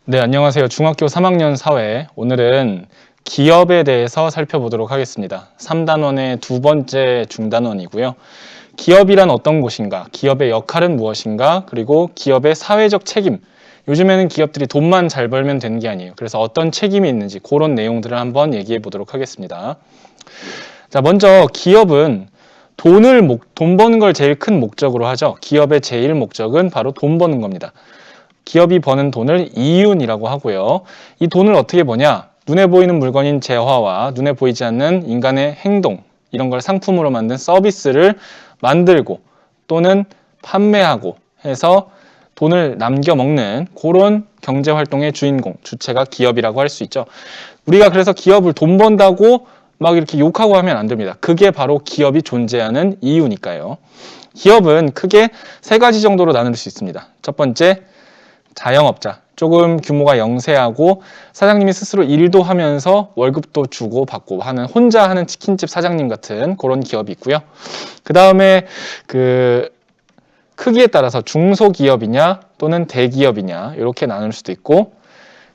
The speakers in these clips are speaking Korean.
네, 안녕하세요. 중학교 3학년 사회. 오늘은 기업에 대해서 살펴보도록 하겠습니다. 3단원의 두 번째 중단원이고요. 기업이란 어떤 곳인가? 기업의 역할은 무엇인가? 그리고 기업의 사회적 책임. 요즘에는 기업들이 돈만 잘 벌면 되는 게 아니에요. 그래서 어떤 책임이 있는지 그런 내용들을 한번 얘기해 보도록 하겠습니다. 자, 먼저 기업은 돈 버는 걸 제일 큰 목적으로 하죠. 기업의 제일 목적은 바로 돈 버는 겁니다. 기업이 버는 돈을 이윤이라고 하고요. 이 돈을 어떻게 버냐? 눈에 보이는 물건인 재화와 눈에 보이지 않는 인간의 행동, 이런 걸 상품으로 만든 서비스를 만들고 또는 판매하고 해서 돈을 남겨 먹는 그런 경제활동의 주인공, 주체가 기업이라고 할 수 있죠. 우리가 그래서 기업을 돈 번다고 막 이렇게 욕하고 하면 안 됩니다. 그게 바로 기업이 존재하는 이유니까요. 기업은 크게 세 가지 정도로 나눌 수 있습니다. 첫 번째, 자영업자, 조금 규모가 영세하고 사장님이 스스로 일도 하면서 월급도 주고 받고 하는 혼자 하는 치킨집 사장님 같은 그런 기업이 있고요. 그 다음에 크기에 따라서 중소기업이냐 또는 대기업이냐 이렇게 나눌 수도 있고,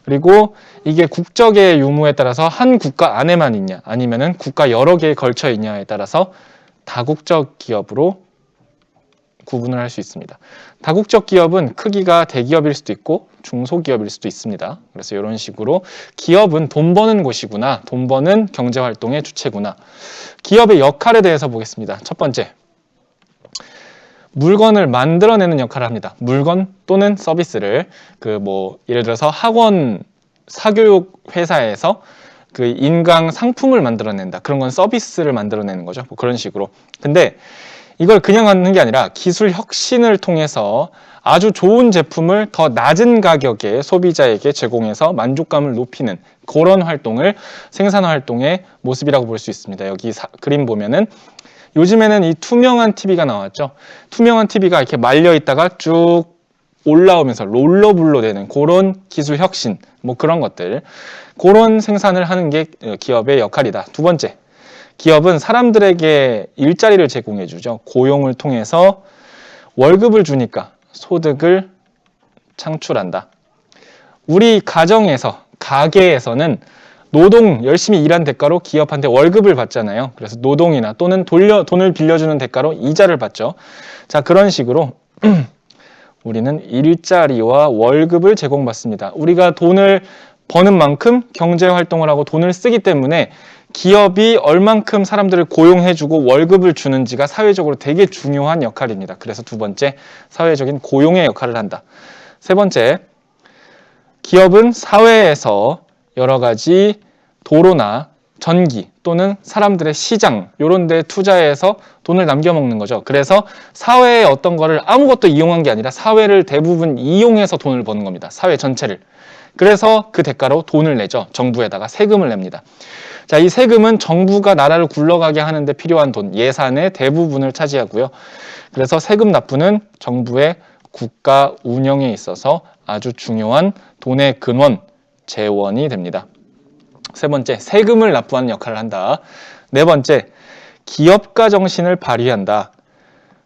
그리고 이게 국적의 유무에 따라서 한 국가 안에만 있냐 아니면은 국가 여러 개에 걸쳐 있냐에 따라서 다국적 기업으로 구분을 할 수 있습니다. 다국적 기업은 크기가 대기업일 수도 있고 중소기업일 수도 있습니다. 그래서 이런 식으로 기업은 돈 버는 곳이구나, 돈 버는 경제활동의 주체구나. 기업의 역할에 대해서 보겠습니다. 첫 번째, 물건을 만들어내는 역할을 합니다. 물건 또는 서비스를 예를 들어서 학원 사교육 회사에서 인강 상품을 만들어낸다. 그런 건 서비스를 만들어내는 거죠. 그런 식으로. 근데 이걸 그냥 하는 게 아니라 기술 혁신을 통해서 아주 좋은 제품을 더 낮은 가격에 소비자에게 제공해서 만족감을 높이는 그런 활동을 생산 활동의 모습이라고 볼 수 있습니다. 여기 그림 보면은 요즘에는 이 투명한 TV가 나왔죠. 투명한 TV가 이렇게 말려 있다가 쭉 올라오면서 롤러블로 되는 그런 기술 혁신, 그런 것들, 그런 생산을 하는 게 기업의 역할이다. 두 번째, 기업은 사람들에게 일자리를 제공해 주죠. 고용을 통해서 월급을 주니까 소득을 창출한다. 우리 가게에서는 노동 열심히 일한 대가로 기업한테 월급을 받잖아요. 그래서 노동이나 또는 돈을 빌려주는 대가로 이자를 받죠. 자, 그런 식으로 우리는 일자리와 월급을 제공받습니다. 우리가 돈을 버는 만큼 경제 활동을 하고 돈을 쓰기 때문에 기업이 얼만큼 사람들을 고용해주고 월급을 주는지가 사회적으로 되게 중요한 역할입니다. 그래서 두 번째, 사회적인 고용의 역할을 한다. 세 번째, 기업은 사회에서 여러 가지 도로나 전기 또는 사람들의 시장 이런 데 투자해서 돈을 남겨먹는 거죠. 그래서 사회의 어떤 거를 아무것도 이용한 게 아니라 사회를 대부분 이용해서 돈을 버는 겁니다. 사회 전체를. 그래서 그 대가로 돈을 내죠. 정부에다가 세금을 냅니다. 자, 이 세금은 정부가 나라를 굴러가게 하는데 필요한 돈, 예산의 대부분을 차지하고요. 그래서 세금 납부는 정부의 국가 운영에 있어서 아주 중요한 돈의 근원, 재원이 됩니다. 세 번째, 세금을 납부하는 역할을 한다. 네 번째, 기업가 정신을 발휘한다.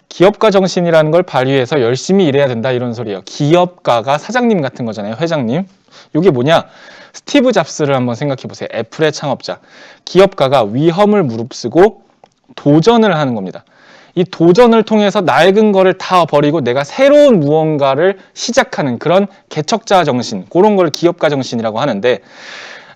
기업가 정신이라는 걸 발휘해서 열심히 일해야 된다, 이런 소리예요. 기업가가 사장님 같은 거잖아요. 회장님. 이게 뭐냐? 스티브 잡스를 한번 생각해 보세요. 애플의 창업자. 기업가가 위험을 무릅쓰고 도전을 하는 겁니다. 이 도전을 통해서 낡은 거를 다 버리고 내가 새로운 무언가를 시작하는 그런 개척자 정신, 그런 걸 기업가 정신이라고 하는데,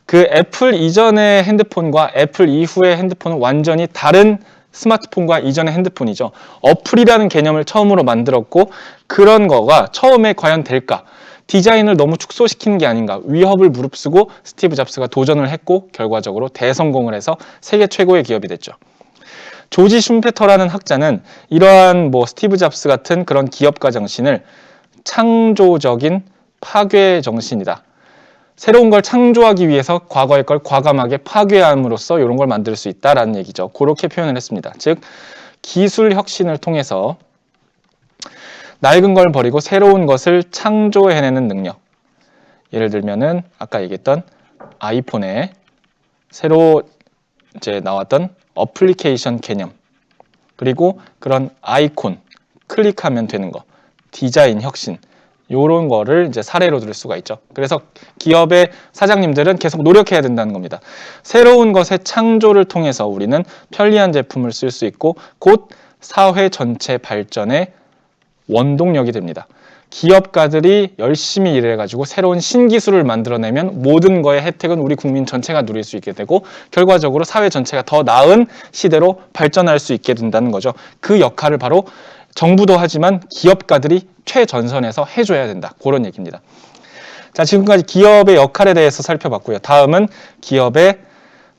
그 애플 이전의 핸드폰과 애플 이후의 핸드폰은 완전히 다른 스마트폰과 이전의 핸드폰이죠. 어플이라는 개념을 처음으로 만들었고, 그런 거가 처음에 과연 될까? 디자인을 너무 축소시키는 게 아닌가, 위협을 무릅쓰고 스티브 잡스가 도전을 했고 결과적으로 대성공을 해서 세계 최고의 기업이 됐죠. 조지 슌페터라는 학자는 이러한 스티브 잡스 같은 그런 기업가 정신을 창조적인 파괴 정신이다. 새로운 걸 창조하기 위해서 과거의 걸 과감하게 파괴함으로써 이런 걸 만들 수 있다라는 얘기죠. 그렇게 표현을 했습니다. 즉, 기술 혁신을 통해서 낡은 걸 버리고 새로운 것을 창조해내는 능력. 예를 들면은 아까 얘기했던 아이폰에 새로 이제 나왔던 어플리케이션 개념, 그리고 그런 아이콘 클릭하면 되는 거, 디자인 혁신, 요런 거를 이제 사례로 들 수가 있죠. 그래서 기업의 사장님들은 계속 노력해야 된다는 겁니다. 새로운 것의 창조를 통해서 우리는 편리한 제품을 쓸 수 있고 곧 사회 전체 발전의 원동력이 됩니다. 기업가들이 열심히 일해가지고 새로운 신기술을 만들어내면 모든 거의 혜택은 우리 국민 전체가 누릴 수 있게 되고 결과적으로 사회 전체가 더 나은 시대로 발전할 수 있게 된다는 거죠. 그 역할을 바로 정부도 하지만 기업가들이 최전선에서 해줘야 된다. 그런 얘기입니다. 자, 지금까지 기업의 역할에 대해서 살펴봤고요. 다음은 기업의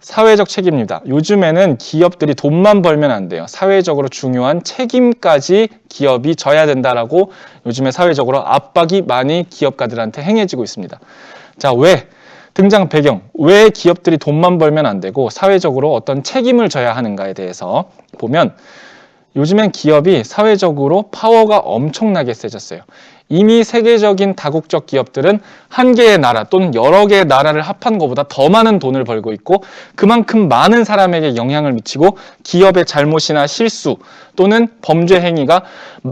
사회적 책임입니다. 요즘에는 기업들이 돈만 벌면 안 돼요. 사회적으로 중요한 책임까지 기업이 져야 된다라고 요즘에 사회적으로 압박이 많이 기업가들한테 행해지고 있습니다. 자, 왜? 등장 배경, 왜 기업들이 돈만 벌면 안 되고 사회적으로 어떤 책임을 져야 하는가에 대해서 보면 요즘엔 기업이 사회적으로 파워가 엄청나게 세졌어요. 이미 세계적인 다국적 기업들은 한 개의 나라 또는 여러 개의 나라를 합한 것보다 더 많은 돈을 벌고 있고 그만큼 많은 사람에게 영향을 미치고 기업의 잘못이나 실수 또는 범죄 행위가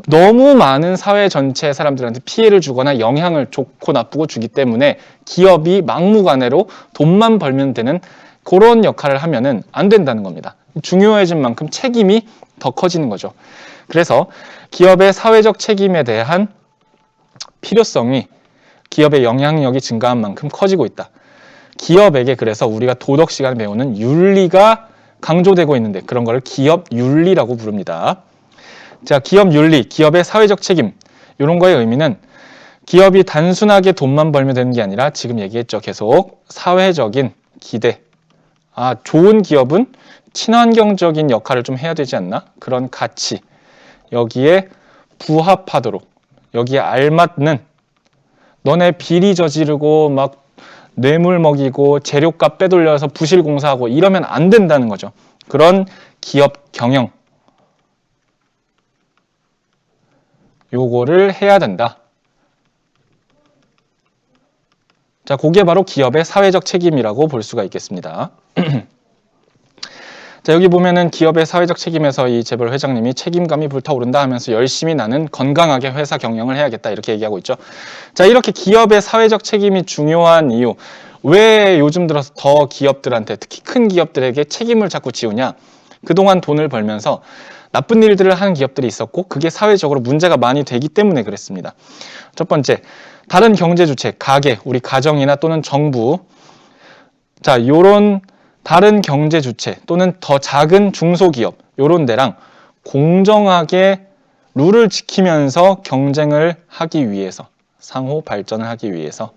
너무 많은 사회 전체의 사람들한테 피해를 주거나 영향을 좋고 나쁘고 주기 때문에 기업이 막무가내로 돈만 벌면 되는 그런 역할을 하면은 안 된다는 겁니다. 중요해진 만큼 책임이 더 커지는 거죠. 그래서 기업의 사회적 책임에 대한 필요성이 기업의 영향력이 증가한 만큼 커지고 있다. 기업에게 그래서 우리가 도덕 시간에 배우는 윤리가 강조되고 있는데 그런 걸 기업 윤리라고 부릅니다. 자, 기업 윤리, 기업의 사회적 책임 이런 거의 의미는 기업이 단순하게 돈만 벌면 되는 게 아니라 지금 얘기했죠. 계속 사회적인 기대. 아, 좋은 기업은 친환경적인 역할을 좀 해야 되지 않나? 그런 가치. 여기에 부합하도록 여기에 알맞는 너네 비리 저지르고 막 뇌물 먹이고 재료값 빼돌려서 부실 공사하고 이러면 안 된다는 거죠. 그런 기업 경영 요거를 해야 된다. 자, 그게 바로 기업의 사회적 책임이라고 볼 수가 있겠습니다. 자, 여기 보면은 기업의 사회적 책임에서 이 재벌 회장님이 책임감이 불타오른다 하면서 열심히 나는 건강하게 회사 경영을 해야겠다 이렇게 얘기하고 있죠. 자, 이렇게 기업의 사회적 책임이 중요한 이유, 왜 요즘 들어서 더 기업들한테 특히 큰 기업들에게 책임을 자꾸 지우냐? 그동안 돈을 벌면서 나쁜 일들을 하는 기업들이 있었고 그게 사회적으로 문제가 많이 되기 때문에 그랬습니다. 첫 번째, 다른 경제 주체, 가게, 우리 가정이나 또는 정부, 자, 요런 다른 경제 주체 또는 더 작은 중소기업 요런 데랑 공정하게 룰을 지키면서 경쟁을 하기 위해서 상호 발전을 하기 위해서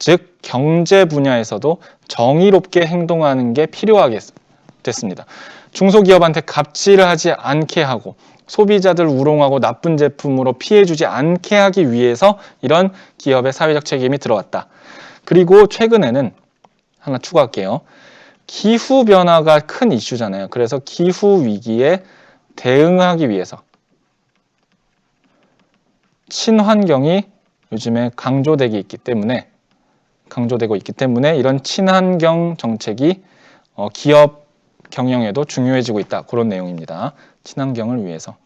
즉 경제 분야에서도 정의롭게 행동하는 게 필요하겠습니다. 중소기업한테 갑질을 하지 않게 하고 소비자들 우롱하고 나쁜 제품으로 피해주지 않게 하기 위해서 이런 기업의 사회적 책임이 들어왔다. 그리고 최근에는 하나 추가할게요. 기후변화가 큰 이슈잖아요. 그래서 기후위기에 대응하기 위해서 친환경이 요즘에 강조되고 있기 때문에 이런 친환경 정책이 기업 경영에도 중요해지고 있다. 그런 내용입니다. 친환경을 위해서.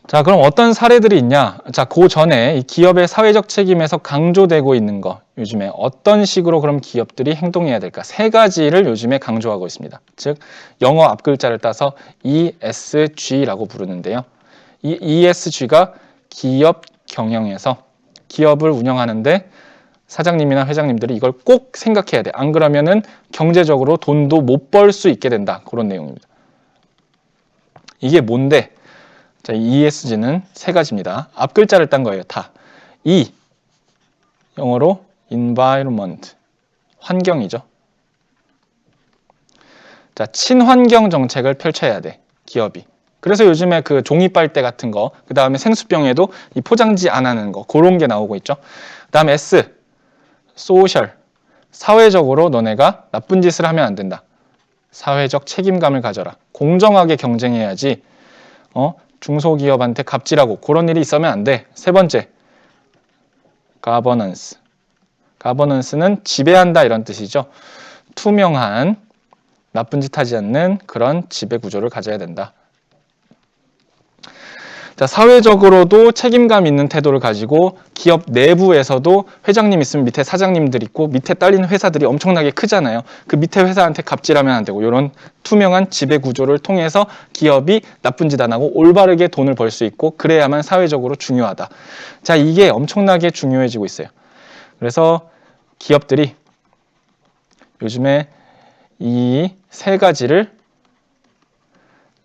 자, 그럼 어떤 사례들이 있냐? 자, 그 전에 이 기업의 사회적 책임에서 강조되고 있는 거 요즘에 어떤 식으로 그럼 기업들이 행동해야 될까? 세 가지를 요즘에 강조하고 있습니다. 즉, 영어 앞글자를 따서 ESG라고 부르는데요. 이 ESG가 기업 경영에서 기업을 운영하는데 사장님이나 회장님들이 이걸 꼭 생각해야 돼. 안 그러면은 경제적으로 돈도 못 벌 수 있게 된다. 그런 내용입니다. 이게 뭔데? 자, ESG는 세 가지입니다. 앞글자를 딴 거예요. 다. E, 영어로 environment, 환경이죠. 자, 친환경 정책을 펼쳐야 돼. 기업이. 그래서 요즘에 그 종이 빨대 같은 거, 그 다음에 생수병에도 이 포장지 안 하는 거, 그런 게 나오고 있죠. 그 다음에 S, social, 사회적으로 너네가 나쁜 짓을 하면 안 된다. 사회적 책임감을 가져라. 공정하게 경쟁해야지. 중소기업한테 갑질하고 그런 일이 있으면 안 돼. 세 번째, governance. governance는 지배한다 이런 뜻이죠. 투명한, 나쁜 짓 하지 않는 그런 지배 구조를 가져야 된다. 자, 사회적으로도 책임감 있는 태도를 가지고 기업 내부에서도 회장님 있으면 밑에 사장님들 있고 밑에 딸리는 회사들이 엄청나게 크잖아요. 그 밑에 회사한테 갑질하면 안 되고 이런 투명한 지배 구조를 통해서 기업이 나쁜 짓 안 하고 올바르게 돈을 벌 수 있고 그래야만 사회적으로 중요하다. 자, 이게 엄청나게 중요해지고 있어요. 그래서 기업들이 요즘에 이 세 가지를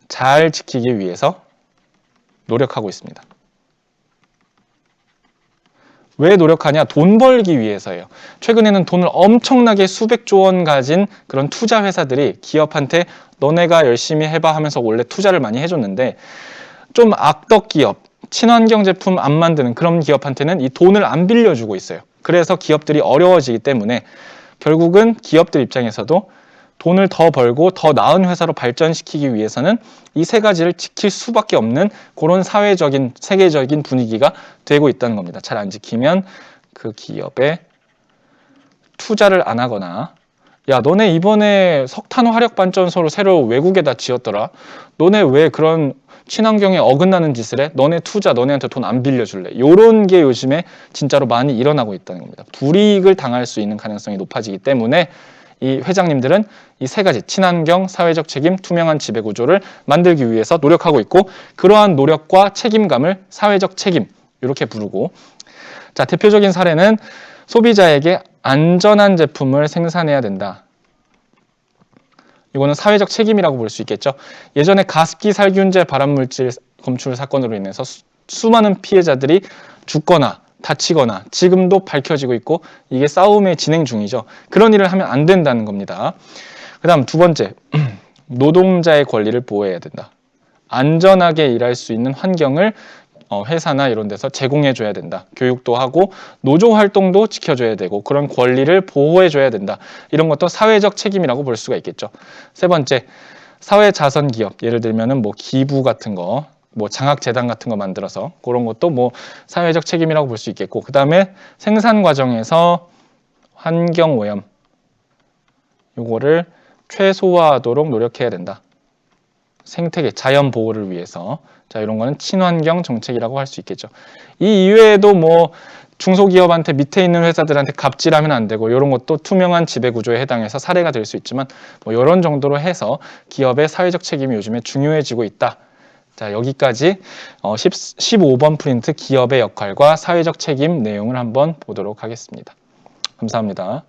잘 지키기 위해서 노력하고 있습니다. 왜 노력하냐? 돈 벌기 위해서예요. 최근에는 돈을 엄청나게 수백조 원 가진 그런 투자 회사들이 기업한테 너네가 열심히 해봐 하면서 원래 투자를 많이 해줬는데 좀 악덕 기업, 친환경 제품 안 만드는 그런 기업한테는 이 돈을 안 빌려주고 있어요. 그래서 기업들이 어려워지기 때문에 결국은 기업들 입장에서도 돈을 더 벌고 더 나은 회사로 발전시키기 위해서는 이 세 가지를 지킬 수밖에 없는 그런 사회적인, 세계적인 분위기가 되고 있다는 겁니다. 잘 안 지키면 그 기업에 투자를 안 하거나 야, 너네 이번에 석탄 화력 발전소를 새로 외국에다 지었더라. 너네 왜 그런 친환경에 어긋나는 짓을 해? 너네 투자, 너네한테 돈 안 빌려줄래? 이런 게 요즘에 진짜로 많이 일어나고 있다는 겁니다. 불이익을 당할 수 있는 가능성이 높아지기 때문에 이 회장님들은 이 세 가지 친환경, 사회적 책임, 투명한 지배 구조를 만들기 위해서 노력하고 있고 그러한 노력과 책임감을 사회적 책임 이렇게 부르고 자, 대표적인 사례는 소비자에게 안전한 제품을 생산해야 된다. 이거는 사회적 책임이라고 볼 수 있겠죠. 예전에 가습기 살균제 발암물질 검출 사건으로 인해서 수많은 피해자들이 죽거나 다치거나 지금도 밝혀지고 있고 이게 싸움의 진행 중이죠. 그런 일을 하면 안 된다는 겁니다. 그 다음 두 번째, 노동자의 권리를 보호해야 된다. 안전하게 일할 수 있는 환경을 회사나 이런 데서 제공해 줘야 된다. 교육도 하고 노조 활동도 지켜줘야 되고 그런 권리를 보호해 줘야 된다. 이런 것도 사회적 책임이라고 볼 수가 있겠죠. 세 번째, 사회 자선 기업. 예를 들면은 뭐 기부 같은 거, 뭐 장학재단 같은 거 만들어서 그런 것도 뭐 사회적 책임이라고 볼 수 있겠고 그 다음에 생산 과정에서 환경 오염 요거를 최소화하도록 노력해야 된다. 생태계, 자연 보호를 위해서. 자, 이런 거는 친환경 정책이라고 할 수 있겠죠. 이 이외에도 뭐 중소기업한테 밑에 있는 회사들한테 갑질하면 안 되고 이런 것도 투명한 지배 구조에 해당해서 사례가 될 수 있지만 뭐 이런 정도로 해서 기업의 사회적 책임이 요즘에 중요해지고 있다. 자, 여기까지 15번 프린트 기업의 역할과 사회적 책임 내용을 한번 보도록 하겠습니다. 감사합니다.